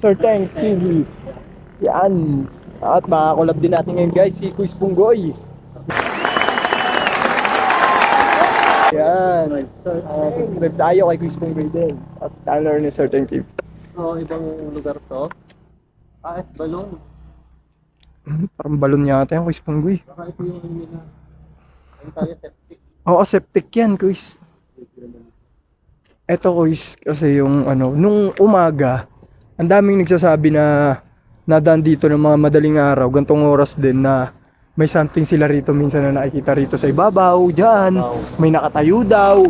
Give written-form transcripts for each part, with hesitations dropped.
Certain TV. Yan. At makakolab din natin ngayon guys, si Kuis Punggoy. Yan. Subscribe tayo kay Kuis Punggoy din. As channel ni Certain TV. Ibang lugar to. Balon. Parang balon yata yung Kuis Punggoy. Baka ito yung nila. Ano tayo, septic? Oo, septic yan Kuis. Eto Kuis, kasi yung ano, nung umaga, ang daming nagsasabi na nadaan dito ng mga madaling araw, gantong oras din na may something sila rito minsan na nakikita rito sa ibabaw, dyan, may nakatayo daw.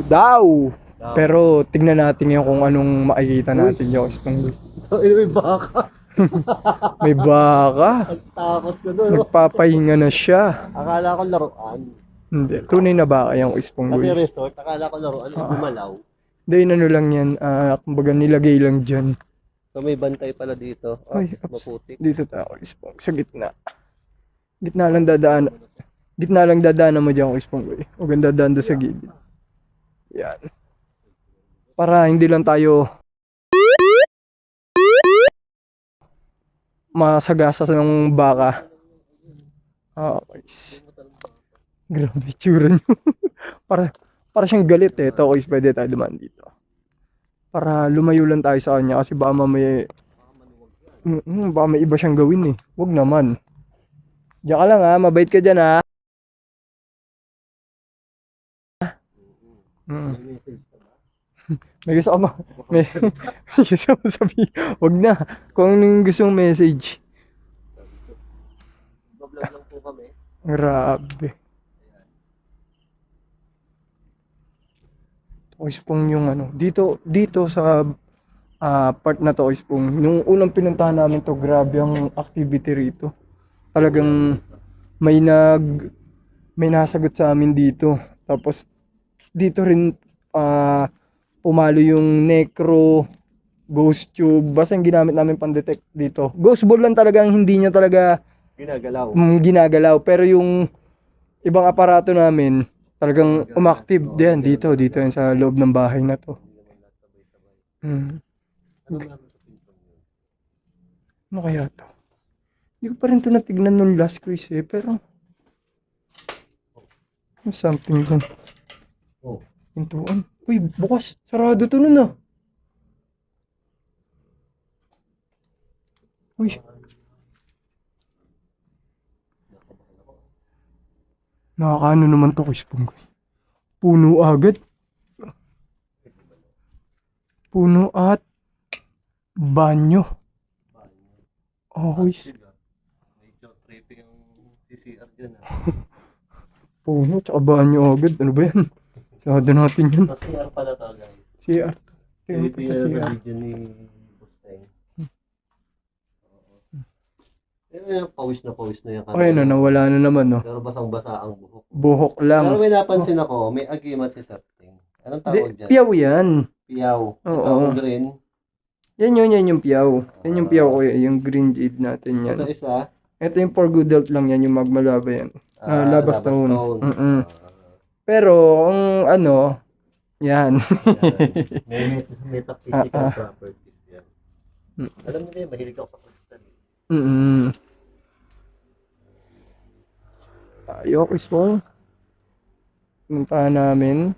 Pero tignan natin yung kung anong makikita natin yung Punggoy. May baka. May baka. Takot ko doon. Nagpapahinga na siya. Akala ko laruan. Hindi, tunay na baka yung Punggoy. Kasi resort, akala ko laruan. Gumalaw. Hindi, ano lang yan, kumbaga nilagay lang dyan. So may bantay pala dito. Ay, Maputik. dito tayo, Ispong, sa gitna. Gitna lang dadaan mo dyan, Ispong. Huwag ang dadaan doon sa gilid. Yan. Para hindi lang tayo masagasa ng baka. Okay. Grabe tsura nyo. para siyang galit eh. Ito, guys, pwede tayo dumaan dito. Para lumayo lang tayo sa kanya kasi baka may iba siyang gawin eh. Huwag naman. Diyan ka lang ha, mabait ka dyan ha. May gusto ka ba? May gusto mo sabihin? Huwag na. Kung anong gusto mong message. Vlog lang po kami. Grabe. Ispong yung ano. Dito sa part na to, Ispong. Nung unang pinuntahan namin to, grabe ang activity rito. Talagang may nasagot sa amin dito. Tapos dito rin pumalo yung necro, ghost tube, basta yung ginamit namin pang-detect dito. Ghost ball lang talaga ang hindi niya talaga ginagalaw. Pero yung ibang aparato namin talagang umactive din dito yan sa loob ng bahay na to. Ano kaya to? Hindi ko pa rin to natignan nung last quiz eh, pero something dun. Pintuan. Uy, bukas. Sarado to nun ah. Uy. Nakakaano naman to, Kispong. Puno agad. Puno at banyo. Okay. Medyo tripping ang CCR dyan. Puno tsaka banyo agad. Ano ba yan? Sarado natin yun. CCR pala to guys. CR. Ito yung religion ni Busteng. Pawis na yung Okay na, nawala na naman no. Pero basang-basa ang buhok. Buhok lang. Pero may napansin ako, may agimat si Septing. Anong tawag dyan? Piyaw yan. Piyaw. Oo. Itong green. Yan yung piyaw. Yan yung piyaw ko yung green jade natin yan. Ito isa. Ito yung for good health lang yan, yung magmalaba yan. Lava stone. Pero, kung ano, yan. May metaphysical properties yan. Alam niyo ba, mahilig ako sa crystal. Tayo, Kispong. Puntahan namin.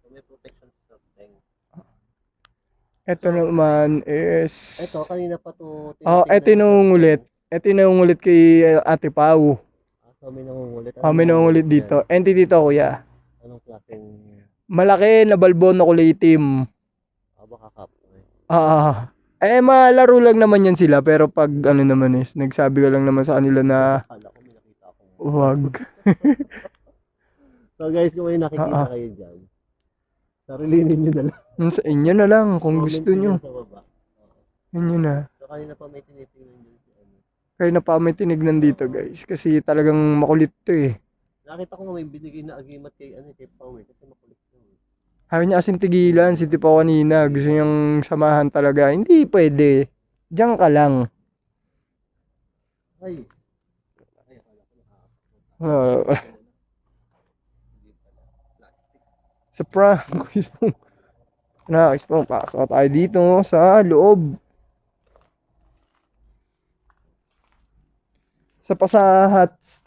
May protection sa thing. Ito naman is... Ito, kanina pa to. ito yung nangungulit. Ito yung nangungulit kay Ate Pau. So may nangungulit. May nangungulit dito. Entity to, kuya. Anong klaseng... Malaki na balbon na kulay itim. Baka kapoy. Malaro lang naman yan sila. Pero pag ano naman is, nagsabi ko lang naman sa kanila na Akala ko may nakita akong... huwag. So guys, kung may nakikita kayo dyan, sarilinin nyo na lang. Sa inyo na lang kung gusto nyo. Sa baba. Inyo na. So kanina pa may tinitingnan dyan si ano. Kaya na pa may tinignan dito guys. Kasi talagang makulit to eh. Nakita ko nga may binigay na agimat kay Pao eh. Kasi makulit to eh. Ayaw niya kasing tigilan. Si Tipo kanina. Gusto niyang samahan talaga. Hindi pwede. Diyan ka lang. Ay, Sa prank. Na, Kuis Pong, pasok tayo dito sa loob.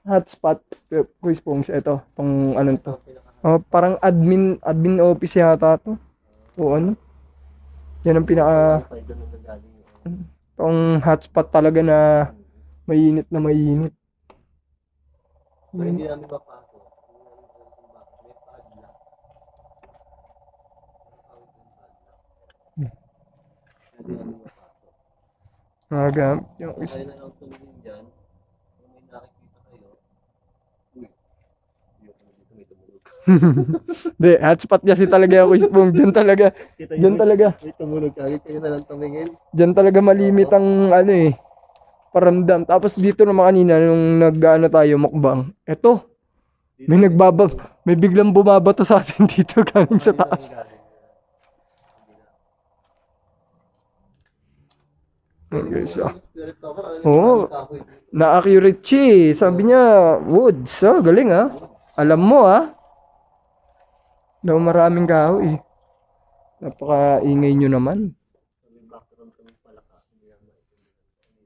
Hotspot, Kuis Pong, ito, tong anong to. Parang admin office yata to. O ano? Yan ang pinaka Wifi doon ang nagaling yung tong hotspot talaga na mainit na mainit. so, hindi namin mapasok. May padlock. Hindi namin mapasok. Nagamit yung So, kayo na lang tumingin dyan. Kung may nakikita kayo, uy, yung dito may tumunog. Hindi, hotspot kasi talaga ako Kuis Pong. Kita Diyan nyo, talaga, may tumunog kagad. Kayo na lang tumingin. diyan talaga malimit ang ano eh, paramdam. Tapos dito naman kanina nung nag-ano tayo mukbang. Eto, may biglang bumabato sa atin dito galing sa taas. Okay, so. Oo. Na-accurate siya eh. Sabi niya, woods. Oh, galing ah. Alam mo ah. Daw maraming kahoy. Napaka-ingay nyo naman.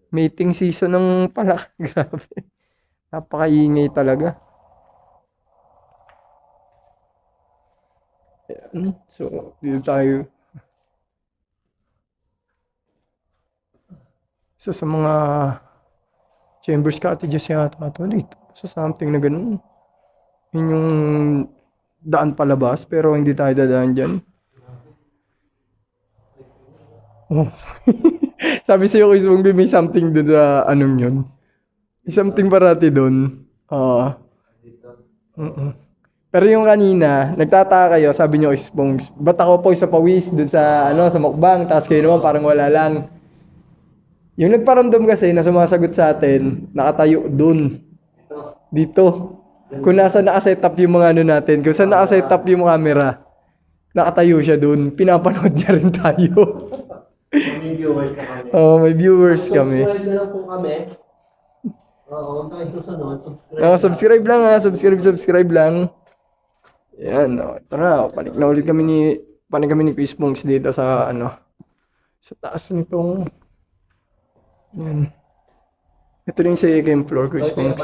Mating season ng palaka. Grabe. Napaka-ingay talaga. Ayan. So, dito tayo. Isa sa mga chambers cottages yata ito dito. Sa something na ganun. Yun yung daan palabas pero hindi tayo dadaan dyan. Oh. Sabi sa'yo Kuis Pong, may something doon sa anong yun. May something parati doon. Pero yung kanina, nagtataka kayo, sabi nyo Kuis Pong, ba't ako po sa pawis doon sa ano sa mukbang, tapos kayo naman parang wala lang. Yung nagparamdam kasi na sumasagot sa atin, nakatayo dun. Dito. Kung nasa nakasetup yung mga ano natin, kung saan nakasetup yung camera, nakatayo siya dun. Pinapanood niya rin tayo. May viewers na kami. May viewers kami. Subscribe na lang po kami. Oo, huwag tayo susunod. Subscribe. Subscribe lang ha. Subscribe lang. Yan. Ito na. Panik kami ni Kuis Pong dito sa ano. Sa taas nitong yan. Ito rin sa second floor, Kuis Pong.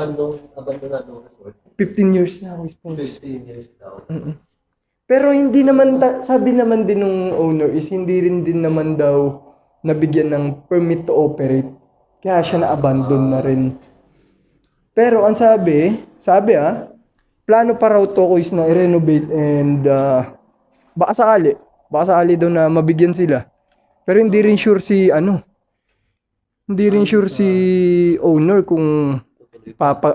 Abandonado resort. 15 years na, Kuis Pong. 15 years daw. Pero hindi naman, sabi naman din ng owner is hindi rin din naman daw nabigyan ng permit to operate. Kaya siya na-abandon na rin. Pero ang sabi plano pa raw to Kuis na i-renovate and baka sakali daw na mabigyan sila. Pero hindi rin sure si owner kung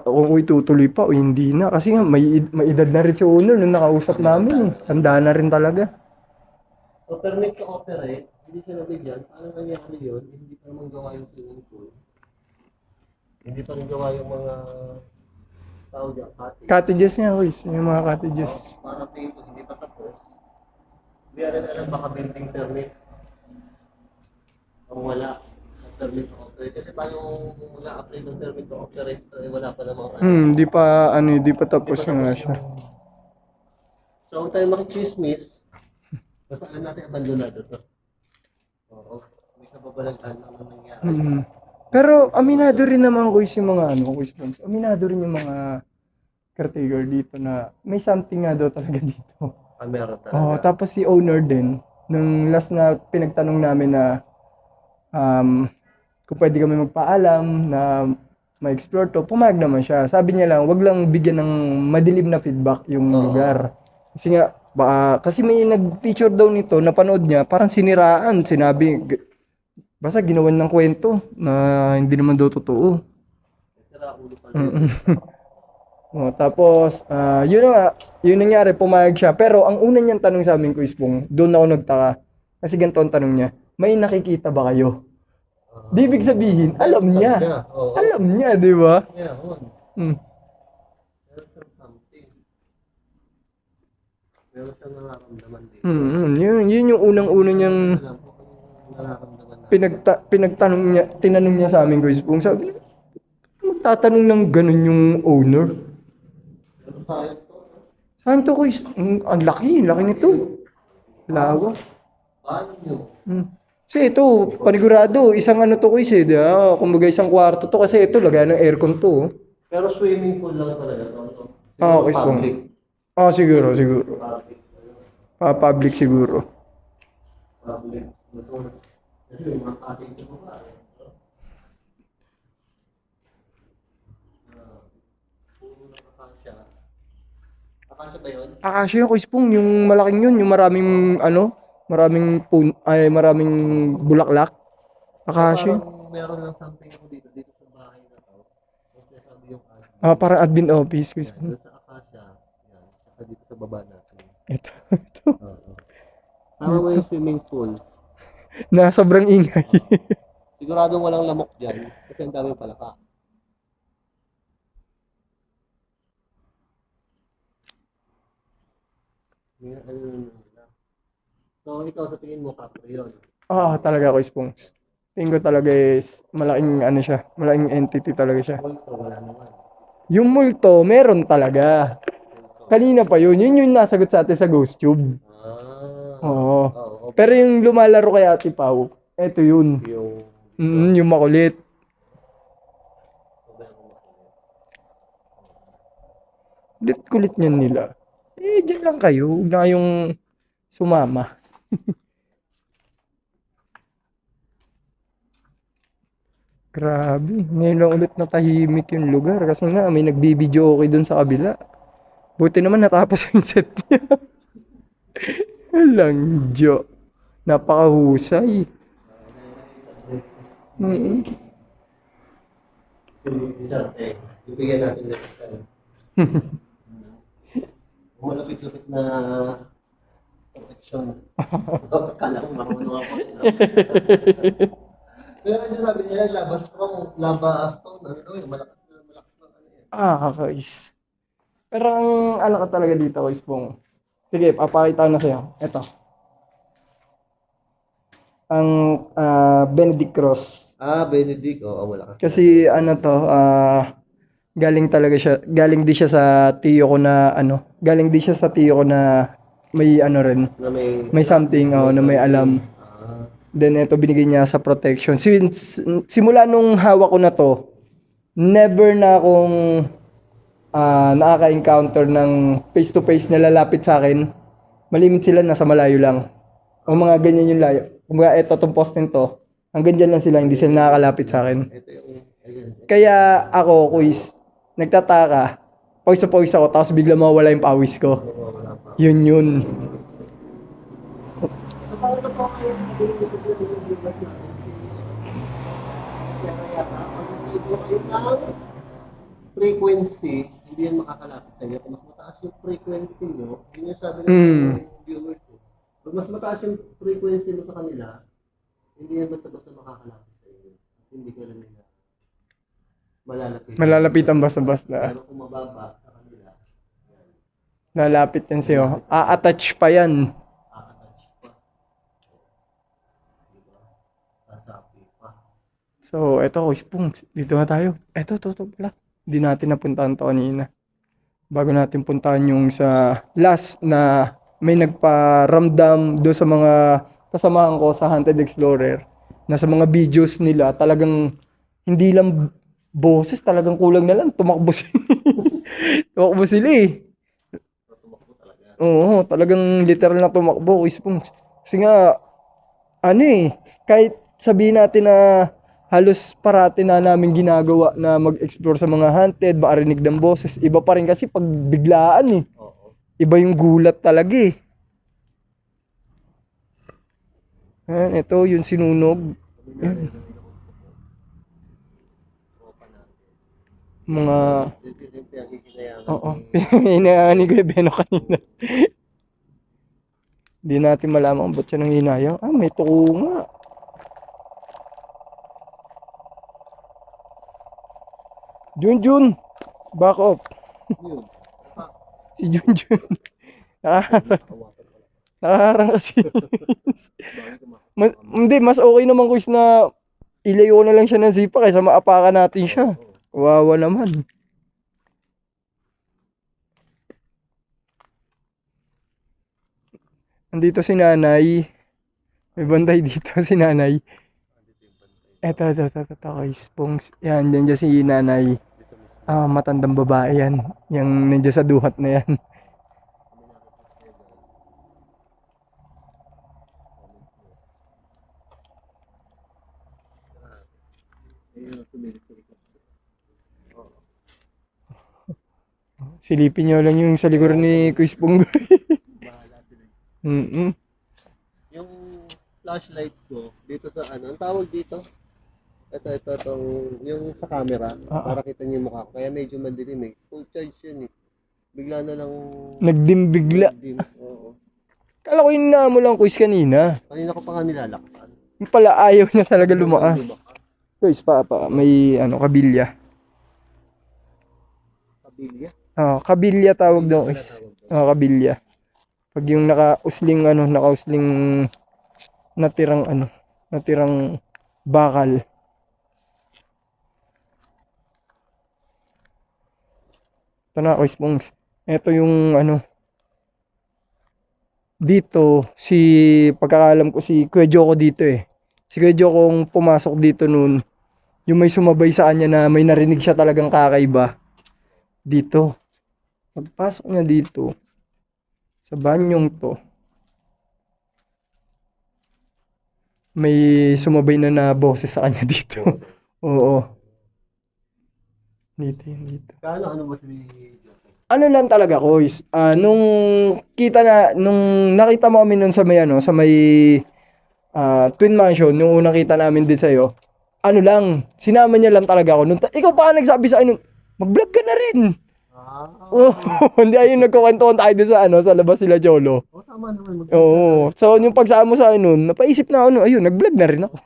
kung itutuloy pa o hindi na. Kasi nga may edad na rin si owner nung nakausap namin. Tanda na rin talaga. So, permit to operate, hindi siya nabigyan. Paano nangyari yun? Hindi pa naman gawa yung swimming pool. Hindi pa rin gawa yung mga tawag niya, Cottages niya, Kuis. Yung mga cottages. Para dito, hindi pa tapos. Hindi rin alam baka building permit. O wala. Permit to operate. Kasi paano mag-a-apply ng permit to operate, wala pa namang Hindi pa tapos yung siya. So, huwag tayo makichismis. Basta alam natin abandonado to. Oo. May kababalaghan lang na nangyari. Pero aminado rin naman Kuis yung mga Kuis Pong. Aminado rin yung mga caretaker dito na may something nga daw talaga dito. Meron talaga. Tapos si owner din, nung last na pinagtanong namin na kung pwede kami magpaalam na ma-explore to, pumayag naman siya. Sabi niya lang, wag lang bigyan ng madilim na feedback yung lugar. Kasi nga, kasi may nag-feature daw nito, napanood niya, parang siniraan, sinabi, basta ginawan ng kwento na hindi naman daw totoo. Tapos, yun nangyari, pumayag siya. Pero ang una niyang tanong sa amin, Kuis Pong, doon ako nagtaka. Kasi ganito ang tanong niya, may nakikita ba kayo? Di ibig sabihin, alam niya. Alam niya, di ba? Yeah, meron siyang nararamdaman dito. Yun yung unang-una niyang tinanong niya sa amin, Kuis Pong. Sabi niya, magtatanong ng ganun yung owner. Saan to, Kuis? Ang laki nito. Lawa. Paano nyo? Kasi ito, panigurado, isang ano to Kuis eh, di ba? Kumbaga isang kwarto to kasi ito, lagyan ng aircon to. Oh. Pero swimming pool lang talaga to. No? Ah, Siguro Kuis pong. public. Ah, siguro, siguro. Public. Public siguro. Public. Kasi yung mga cottage ko pa. Puro na akasya. Akasya ba yun? Akasya yung Kuis pong, yung malaking yun, yung maraming ano, maraming bulaklak. Akasya. Parang meron lang something ako dito sa bahay na to. Kasi sabi yung Ah, admin. parang admin office, Kuis Yan, pong. doon sa Akasya. Yan, saka dito sa baba natin. Ito, ito, Oo. Tama mo yung swimming pool. na sobrang ingay. Siguradong walang lamok dyan kasi ang daming palaka. So, ikaw sa tingin mo, kapre yun. Talaga Kuis pong. Tingin ko talaga is malaking ano siya, malaking entity talaga siya. Multo, wala naman. Yung multo, meron talaga. Multo. Kanina pa yun yung nasagot sa atin sa Ghost Tube. Oo. Oo. Pero yung lumalaro kay Ate Pau, eto yun. Yung Yung makulit. Kulit niyan nila. Diyan lang kayo. Huwag na kayong sumama. Grabe. Ngayon lang ulit natahimik yung lugar. Kasi nga, may nagbibideo okay dun sa kabila. Buti naman natapos yung set niya. Walang jo. Napakahusay. Mm. Bibigyan natin ng malapit-lapit na protection. Kala ko marunong ako. Pero ano sabi nila, lava strong, lava stone, ano daw yung malakas na ano yan. Guys. Pero ang ano ka talaga dito, guys, pong. Sige, papakita ko na sa'yo. Ito. Ang Benedict Cross. Benedict, oo, malakas. Kasi ano to, galing din siya sa tiyo ko na galing din siya sa tiyo ko na may ano rin, Na may something na may alam. Then ito binigay niya sa protection. Simula nung hawak ko na to, never na akong nakaka-encounter ng face to face na lalapit sa akin. Malimit sila, nasa malayo lang. O mga ganyan yung layo. Kumbaga ito tong post nito, hanggang dyan lang sila, hindi sila nakakalapit sa akin. Ito yung, ayan. Kaya ako, Kuis, nagtataka, pawis na pawis ako, tapos bigla mawala yung pawis ko. Yun. Frequency, hindi yan makakalapit sa inyo. Kung mas mataas yung frequency nyo, yun yung sabi ng viewers ko. Kung mas mataas yung frequency mo sa kanila, hindi yan basta-basta makakalapit sa inyo. At hindi ka rin nila Malalapitan basta-basta. Pero kung mababa sa kanila, Lalapit yan sa'yo. A-attach pa yan. kakatouch pa. Diba? Sasapi pa. So, eto, Kuis Pong, dito na tayo. Eto, pala. Hindi natin napuntahan to kanina. Bago natin puntahan yung sa last na may nagparamdam do sa mga kasamahan ko sa Haunted Explorer na sa mga videos nila talagang hindi lang boses, talagang kulang na lang tumakbo sila. Tumakbo sila eh. Tumakbo talaga. Oo, talagang literal na tumakbo, Kuis Pong. Kasi nga kahit sabihin natin na halos parati na namin ginagawa na mag-explore sa mga haunted, makarinig ng boses. Iba pa rin kasi pag biglaan eh. Oo. Iba yung gulat talaga eh. Ayan, ito yung sinunog. Ayan. Mga... Oo. Hinayangan ni Kuya Beno kanina. Hindi natin malaman kung ba't siya nang hinayang. May tuko nga. Junjun! Back off. Si Junjun. Nakaharang kasi. Hindi, mas okay naman Kuis na ilayo na lang siya ng zipa kaysa maapakan natin siya. Wawa naman. Andito si nanay. May bantay dito si nanay. Eto, guys. Pongs. Yan, dyan si nanay. Matandang babae yan. Yung nandiyan sa duhat na yan. Silipin nyo lang yung sa likod ni Kuis Punggoy. Bahala sila. Mm-mm. Yung flashlight ko, dito sa ano, ang tawag dito? Itong, yung sa camera, para kita niyo yung mukha ko. Kaya medyo madilim eh. Full charge yun eh. Bigla na lang Nagdim bigla. dim. Oo. Kala ko yun na mo lang Kuis kanina. Kanina ko pa nga nilalakpan. Yung pala ayaw niya talaga lumaas. Lumabas. Kuis may kabilya. Kabilya. Kabilya tawag daw Wala Kuis. tawag doon. Kabilya. Pag yung nakausling natirang bakal. Ito na, Kuis Pongs. Ito yung dito, pagkakalam ko si Kuya Joko dito eh. Si Kuya Joko kung pumasok dito noon, yung may sumabay sa kanya na may narinig siya talagang kakaiba. Dito. Pagpasok niya dito, sa banyong to, may sumabay na boses sa kanya dito. Oo. Dito. Ano ba si Ano lang talaga, Kois. Nung nakita mo kami nun sa may Twin Mansion, nung unang kita namin din sa'yo, sinama niya lang talaga ako. Ikaw pa nagsabi sa akin, mag-vlog ka na rin. Oh, hindi ayun nagkukwentuhan tayo doon sa labas sila Jolo. tama naman. Oo. So, yung pagsama mo sa akin nun, napaisip na ako, ayun, nag-vlog na rin ako.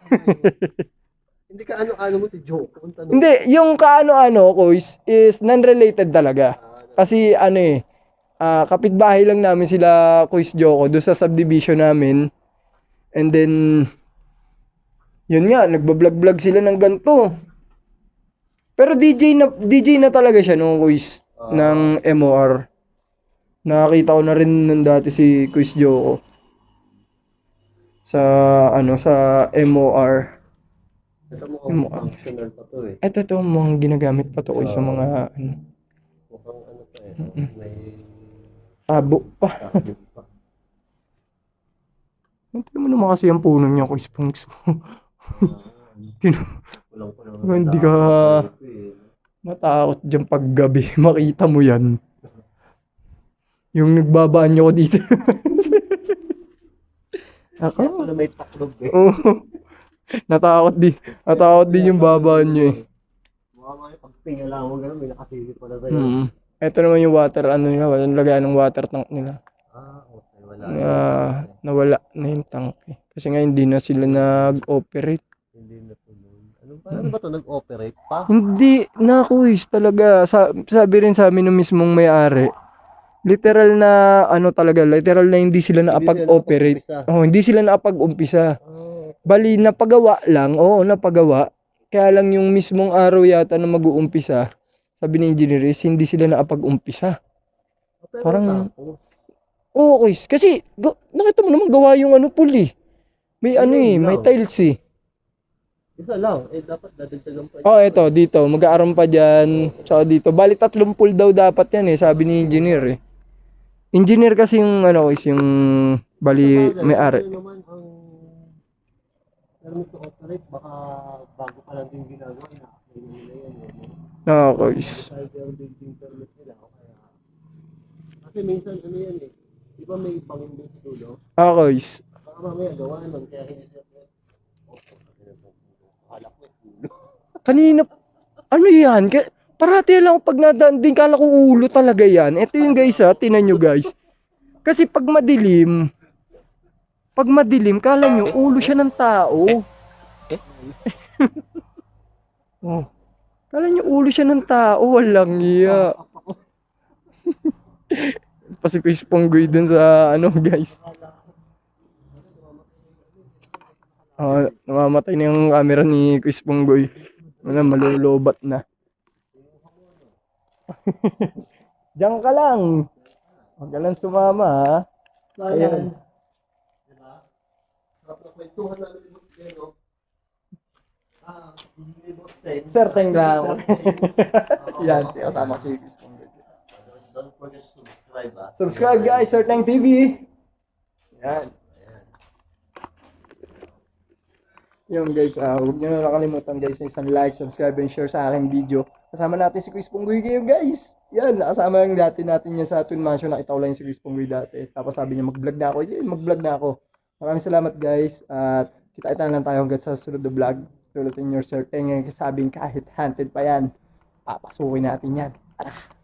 Hindi ka ano mo si Joke. Hindi, yung kaano-ano, Kois, is non-related talaga. Kasi kapitbahay lang namin sila Kuis Joko doon sa subdivision namin. And then yun nga, nagba-vlog sila ng ganto. Pero DJ na talaga siya nung Kuis ng MOR. Nakakita ko na rin nung dati si Kuis Joko sa sa MOR. Ito mo functional pa to eh. Ito mga ginagamit pa to Kuis sa mga Mukhang pa eh. May tabo pa. Hindi mo naman kasi ang puno niya Kuis Pungs. Hindi ka matakot dyan paggabi. Makita mo yan. Yung nagbabaan niyo ko dito. Ako na may taklog eh. Oo. Natakot din yung babaan niyo eh. Mukha pagpinga lang ako gano'n, may nakasilip pala sa'yo. Ito naman yung water, walang lagayan ng water tank nila. Okay, wala. Nawala na yung tank eh. Kasi nga hindi na sila nag-operate. Hindi na tuloy. Ano ba to nag-operate pa? Hindi na Kuis talaga. Sabi rin sa amin ng mismong may-ari. Literal na literal na hindi sila nakapag-operate. Hindi sila nakapag-umpisa. Bali napagawa lang. Oo, napagawa. Kaya lang yung mismong araw yata na mag-uumpisa, sabi ni engineer is hindi sila nakapag-umpisa. Parang oo, Kuis. Kasi nakita mo naman gawa yung pool eh. May may tiles eh. Isa lang, dapat dadagdagan pa. Eto, dito, mag-aaron pa dyan. Tsaka dito, bali 3 pool daw dapat yan eh, sabi ni engineer eh. Engineer kasi yung yung bali may-ari. Naman ang permit to operate, baka bago pa lang din ginagawa, ina-apply nila yan. Kuis. Building permit nila, kasi minsan yan eh, di ba may pangin din sa dulo? Kuis. Baka mamaya gawa naman, kaya hindi siya Kanina, yan? Parati lang pag nadaan din, kala ko ulo talaga yan. Ito yung guys tinan nyo guys. Kasi pag madilim, kala nyo ulo siya ng tao. Kala nyo ulo siya ng tao, walang iya. Pasipis Ponggoy dun sa guys. Namamatay na yung camera ni Kuis Ponggoy. Malulubat na. Diyan ka lang. Huwag ka lang sumama ha. Ayan. Diba? Sarap na kwentuhan namin ni Boss Jen, no? Ni Boss Jen. Certain lang. Oo. Yan, kasama si Chris Ponggol. Don't forget to subscribe, ah. Subscribe guys, Certain TV. Yan. Ayan. Yun guys, huwag nyo na nakalimutan guys na isang like, subscribe, and share sa aking video. Kasama natin si Chris Ponggoy ngayon guys. Yan, nakasama yung dati natin yan sa Twin Mansion. Nakita ko lang yung si Chris Ponggoy dati. Tapos sabi niya mag-vlog na ako. Yan, mag-vlog na ako. Maraming salamat guys. At kita-kita lang tayo hanggang sa sunod na vlog. Tulutin your certain ngayon sabing kahit hunted pa yan. Papasukin natin yan. Tara!